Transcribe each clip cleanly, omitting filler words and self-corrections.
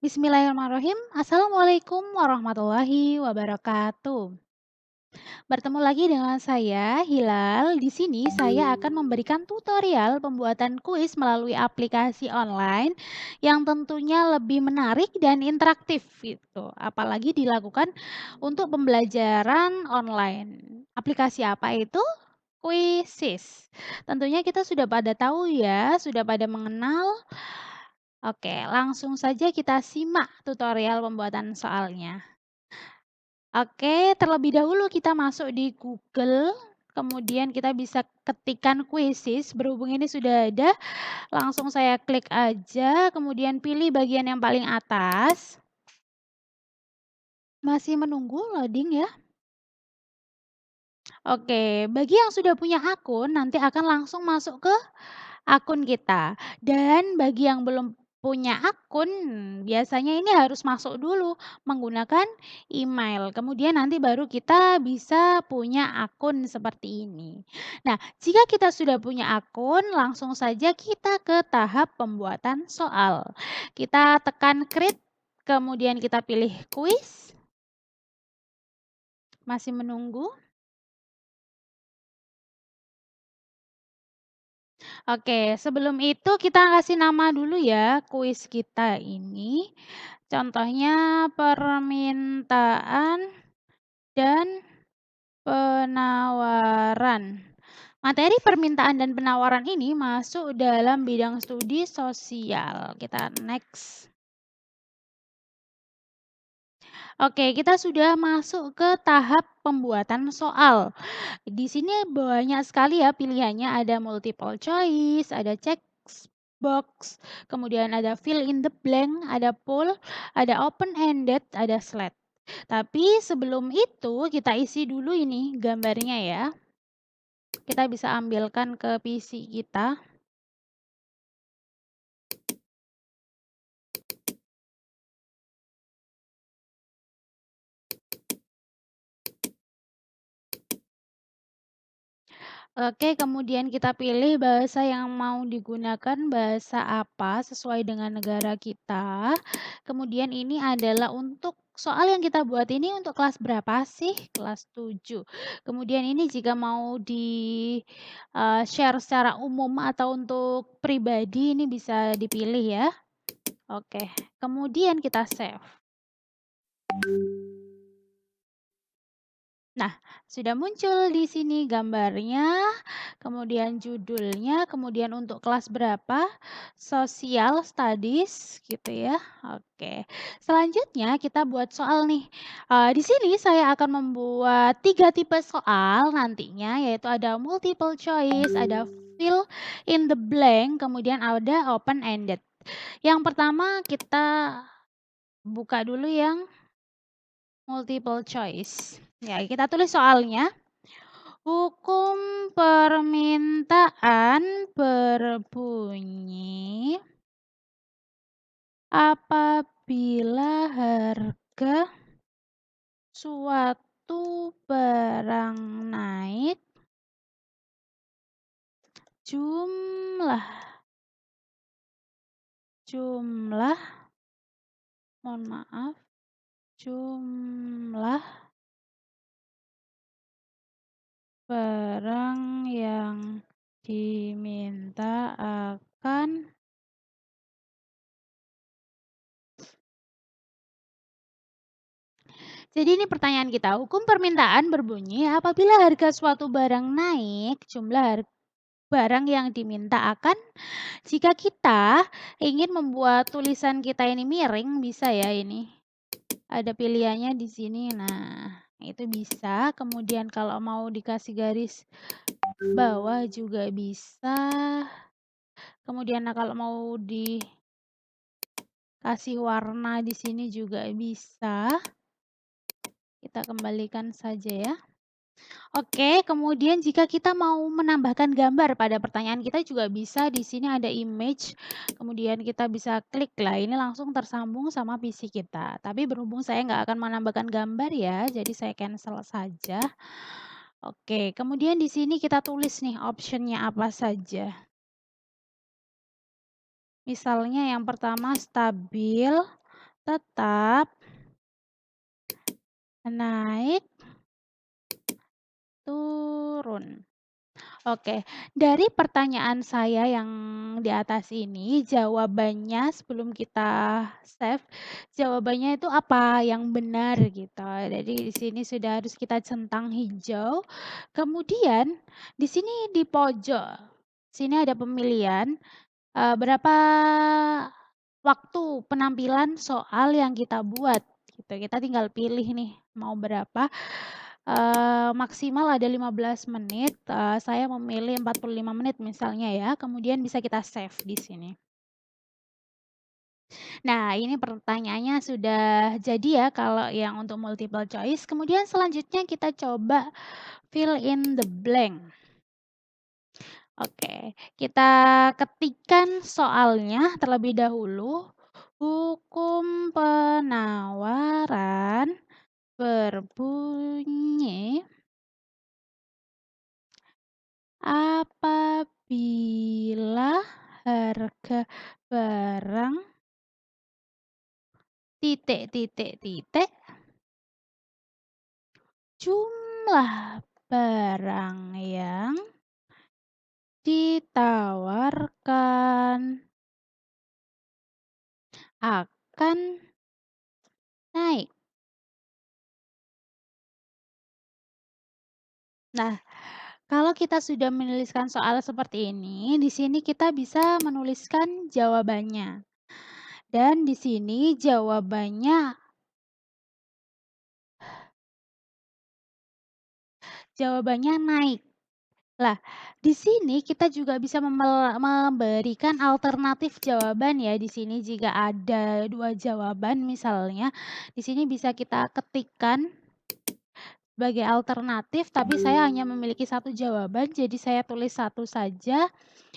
Bismillahirrahmanirrahim. Assalamualaikum warahmatullahi wabarakatuh. Bertemu lagi dengan saya, Hilal. Di sini saya akan memberikan tutorial pembuatan kuis melalui aplikasi online yang tentunya lebih menarik dan interaktif gitu. Apalagi dilakukan untuk pembelajaran online. Aplikasi apa itu? Quizzes. Tentunya kita sudah pada tahu ya, sudah pada mengenal. Oke, langsung saja kita simak tutorial pembuatan soalnya. Oke, terlebih dahulu kita masuk di Google, kemudian kita bisa ketikkan Quizzes, berhubung ini sudah ada, langsung saya klik aja, kemudian pilih bagian yang paling atas. Masih menunggu loading ya. Oke, bagi yang sudah punya akun, nanti akan langsung masuk ke akun kita. Dan bagi yang belum punya akun, biasanya ini harus masuk dulu menggunakan email. Kemudian nanti baru kita bisa punya akun seperti ini. Nah, jika kita sudah punya akun, langsung saja kita ke tahap pembuatan soal. Kita tekan create, kemudian kita pilih quiz. Masih menunggu. Oke, sebelum itu kita kasih nama dulu ya kuis kita ini. Contohnya permintaan dan penawaran. Materi permintaan dan penawaran ini masuk dalam bidang studi sosial. Kita next. Oke, kita sudah masuk ke tahap pembuatan soal. Di sini banyak sekali ya pilihannya, ada multiple choice, ada check box, kemudian ada fill in the blank, ada poll, ada open ended, ada slide. Tapi sebelum itu kita isi dulu ini gambarnya ya. Kita bisa ambilkan ke PC kita. Oke, kemudian kita pilih bahasa yang mau digunakan, bahasa apa sesuai dengan negara kita. Kemudian ini adalah untuk soal yang kita buat ini untuk kelas berapa sih? Kelas 7. Kemudian ini jika mau share secara umum atau untuk pribadi ini bisa dipilih ya. Oke, kemudian kita save. Nah, sudah muncul di sini gambarnya, kemudian judulnya, kemudian untuk kelas berapa, Social Studies gitu ya. Oke, selanjutnya kita buat soal nih. Di sini saya akan membuat 3 tipe soal nantinya, yaitu ada multiple choice, ada fill in the blank, kemudian ada open ended. Yang pertama kita buka dulu yang multiple choice. Ya, kita tulis soalnya. Hukum permintaan berbunyi apabila harga suatu barang naik, jumlah mohon maaf, jumlah barang yang diminta akan jadi ini pertanyaan kita, hukum permintaan berbunyi apabila harga suatu barang naik, jumlah barang yang diminta akan, jika kita ingin membuat tulisan kita ini miring, bisa ya ini. Ada pilihannya di sini. Nah, itu bisa. Kemudian kalau mau dikasih garis bawah juga bisa. Kemudian kalau mau dikasih warna di sini juga bisa. Kita kembalikan saja ya. Oke, kemudian jika kita mau menambahkan gambar pada pertanyaan kita juga bisa. Di sini ada image, kemudian kita bisa klik lah. Ini langsung tersambung sama PC kita. Tapi berhubung saya nggak akan menambahkan gambar ya, jadi saya cancel saja. Oke, kemudian di sini kita tulis nih optionnya apa saja. Misalnya yang pertama stabil, tetap naik turun. Oke, dari pertanyaan saya yang di atas ini, jawabannya sebelum kita save, jawabannya itu apa yang benar gitu. Jadi di sini sudah harus kita centang hijau. Kemudian di sini di pojok, sini ada pemilihan berapa waktu penampilan soal yang kita buat gitu. Kita tinggal pilih nih mau berapa. Maksimal ada 15 menit, saya memilih 45 menit misalnya ya, kemudian bisa kita save di sini. Nah, ini pertanyaannya sudah jadi ya kalau yang untuk multiple choice. Kemudian selanjutnya kita coba fill in the blank. Oke, kita ketikkan soalnya terlebih dahulu. Hukum penawaran berbunyi apabila harga barang titik titik titik jumlah barang yang ditawarkan akan naik. Nah, kalau kita sudah menuliskan soal seperti ini, di sini kita bisa menuliskan jawabannya. Dan di sini jawabannya naik. Lah, di sini kita juga bisa memberikan alternatif jawaban ya. Di sini jika ada 2 jawaban misalnya, di sini bisa kita ketikkan sebagai alternatif, tapi saya hanya memiliki 1 jawaban, jadi saya tulis 1 saja.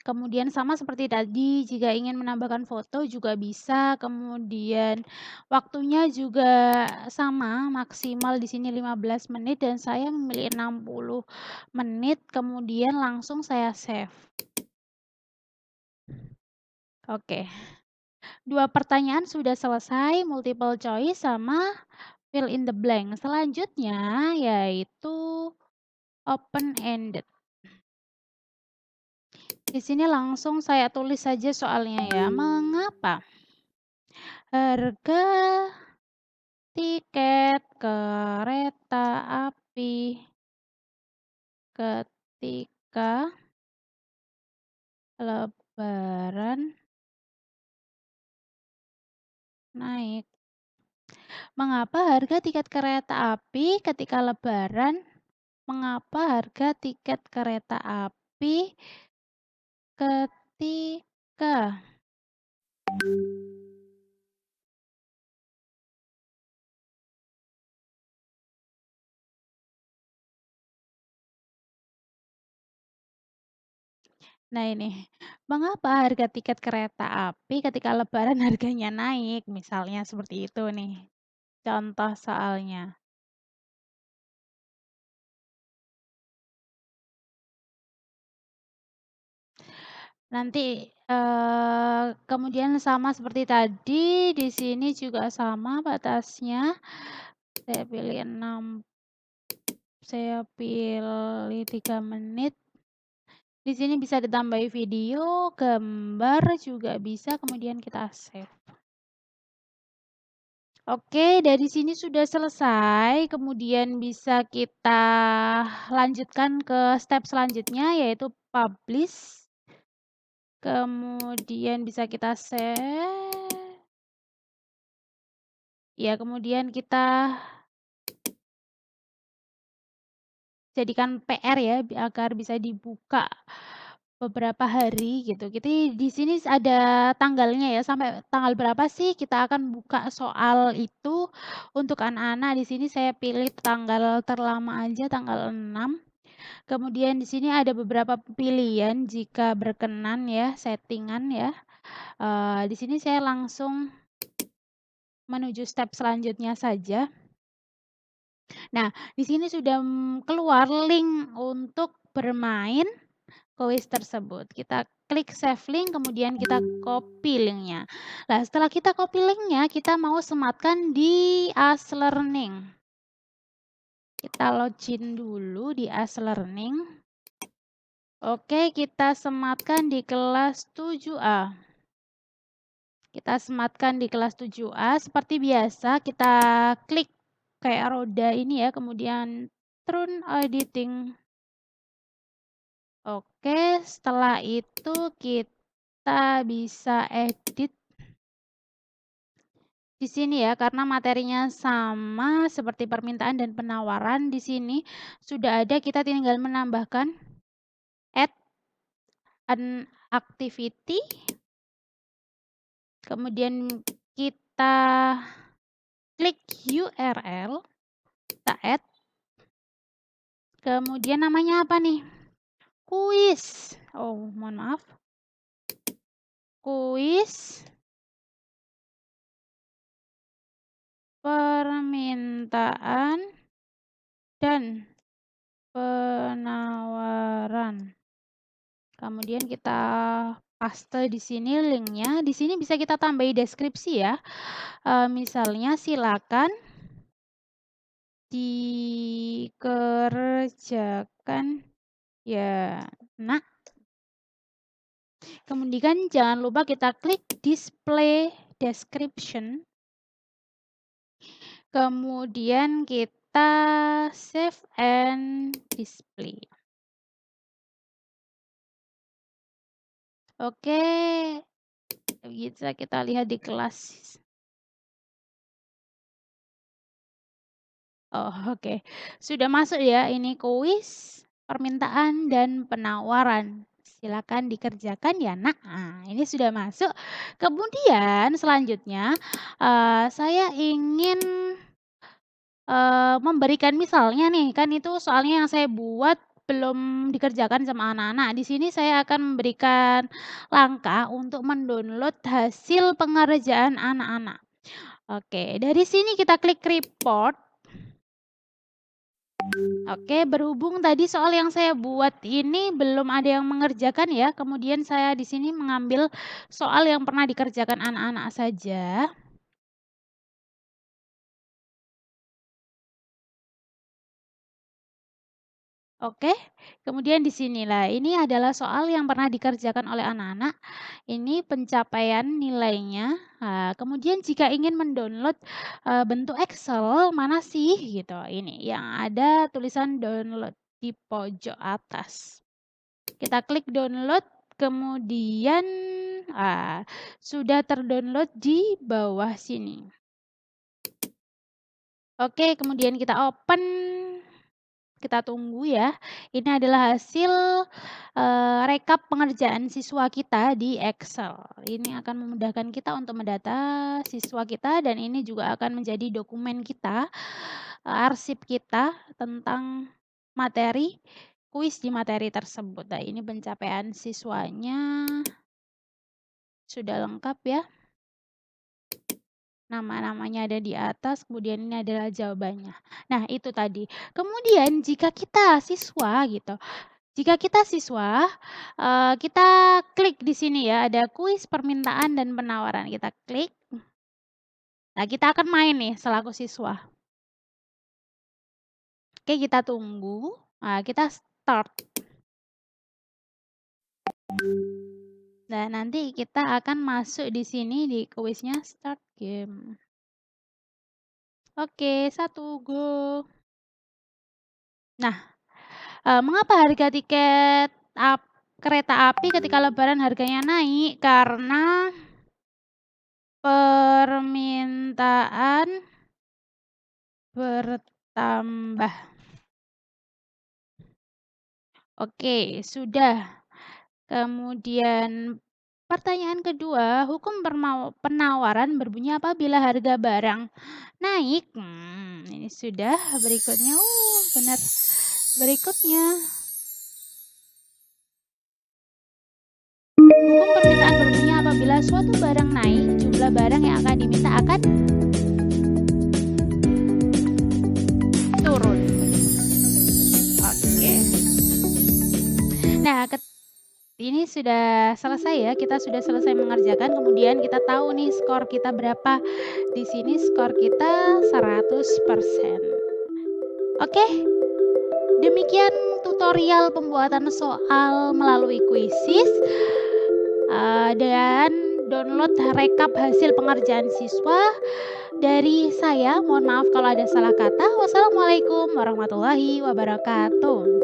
Kemudian sama seperti tadi, jika ingin menambahkan foto juga bisa, kemudian waktunya juga sama, maksimal di sini 15 menit dan saya memilih 60 menit, kemudian langsung saya save. Oke. 2 pertanyaan sudah selesai, multiple choice sama fill in the blank. Selanjutnya yaitu open ended. Di sini langsung saya tulis saja soalnya ya. Mengapa harga tiket kereta api ketika Lebaran naik? Mengapa harga tiket kereta api ketika Lebaran? Mengapa harga tiket kereta api ketika Nah ini, mengapa harga tiket kereta api ketika Lebaran harganya naik? Misalnya seperti itu nih, contoh soalnya. Nanti, kemudian sama seperti tadi, di sini juga sama batasnya. Saya pilih 3 menit. Di sini bisa ditambahi video, gambar juga bisa, kemudian kita save. Oke, dari sini sudah selesai, kemudian bisa kita lanjutkan ke step selanjutnya, yaitu publish. Kemudian bisa kita save. Ya, kemudian kita jadikan PR ya, agar bisa dibuka beberapa hari gitu. Jadi di sini ada tanggalnya ya, sampai tanggal berapa sih kita akan buka soal itu untuk anak-anak. Di sini saya pilih tanggal terlama aja, tanggal 6. Kemudian di sini ada beberapa pilihan jika berkenan ya, settingan ya. Di sini saya langsung menuju step selanjutnya saja. Nah, di sini sudah keluar link untuk bermain. kuis tersebut. Kita klik save link, kemudian kita copy linknya. Nah, setelah kita copy linknya, kita mau sematkan di AsLearning. Kita login dulu di AsLearning. Oke, kita sematkan di kelas 7A. Kita sematkan di kelas 7A. Seperti biasa, kita klik kayak roda ini ya, kemudian turn editing. Oke, setelah itu kita bisa edit di sini ya, karena materinya sama seperti permintaan dan penawaran. Di sini sudah ada, kita tinggal menambahkan add an activity. Kemudian kita klik URL, kita add. Kemudian namanya apa nih? Kuis. Oh, mohon maaf. Kuis permintaan dan penawaran. Kemudian kita paste di sini linknya. Di sini bisa kita tambahi deskripsi ya. Misalnya silakan dikerjakan ya, nak. Kemudian jangan lupa kita klik display description. Kemudian kita save and display. Oke, bisa kita lihat di kelas. Oh, oke. Sudah masuk ya, ini kuis permintaan dan penawaran. Silakan dikerjakan ya, nak. Nah, ini sudah masuk. Kemudian selanjutnya saya ingin memberikan misalnya nih, kan itu soalnya yang saya buat belum dikerjakan sama anak-anak. Di sini saya akan memberikan langkah untuk mendownload hasil pengerjaan anak-anak. Oke, dari sini kita klik report. Oke, berhubung tadi soal yang saya buat ini belum ada yang mengerjakan ya, kemudian saya di sini mengambil soal yang pernah dikerjakan anak-anak saja. Oke, kemudian di sinilah, ini adalah soal yang pernah dikerjakan oleh anak-anak. Ini pencapaian nilainya. Nah, kemudian jika ingin mendownload bentuk Excel, mana sih gitu? Ini yang ada tulisan download di pojok atas. Kita klik download, kemudian sudah terdownload di bawah sini. Oke, kemudian kita open. Kita tunggu ya. Ini adalah hasil rekap pengerjaan siswa kita di Excel. Ini akan memudahkan kita untuk mendata siswa kita dan ini juga akan menjadi dokumen kita, arsip kita tentang materi kuis di materi tersebut. Nah, ini pencapaian siswanya sudah lengkap ya. Nama-namanya ada di atas, kemudian ini adalah jawabannya. Nah, itu tadi. Kemudian jika kita siswa gitu, kita klik di sini ya, ada kuis permintaan dan penawaran. Kita klik. Nah, kita akan main nih selaku siswa. Oke, kita tunggu. Nah, kita start. Nah, nanti kita akan masuk di sini di kuisnya start game. Oke, 1, go. Nah, mengapa harga tiket kereta api ketika lebaran harganya naik? Karena permintaan bertambah. Oke, sudah. Kemudian pertanyaan kedua, hukum penawaran berbunyi apabila harga barang naik. Ini sudah. Berikutnya, benar. Berikutnya, hukum permintaan berbunyi apabila suatu barang naik, jumlah barang yang akan diminta akan turun. Oke. Nah, Ini sudah selesai ya, kita sudah selesai mengerjakan, kemudian kita tahu nih skor kita berapa. Di sini skor kita 100%. Oke, demikian tutorial pembuatan soal melalui Quizizz, dan download rekap hasil pengerjaan siswa. Dari saya, mohon maaf kalau ada salah kata. Wassalamualaikum warahmatullahi wabarakatuh.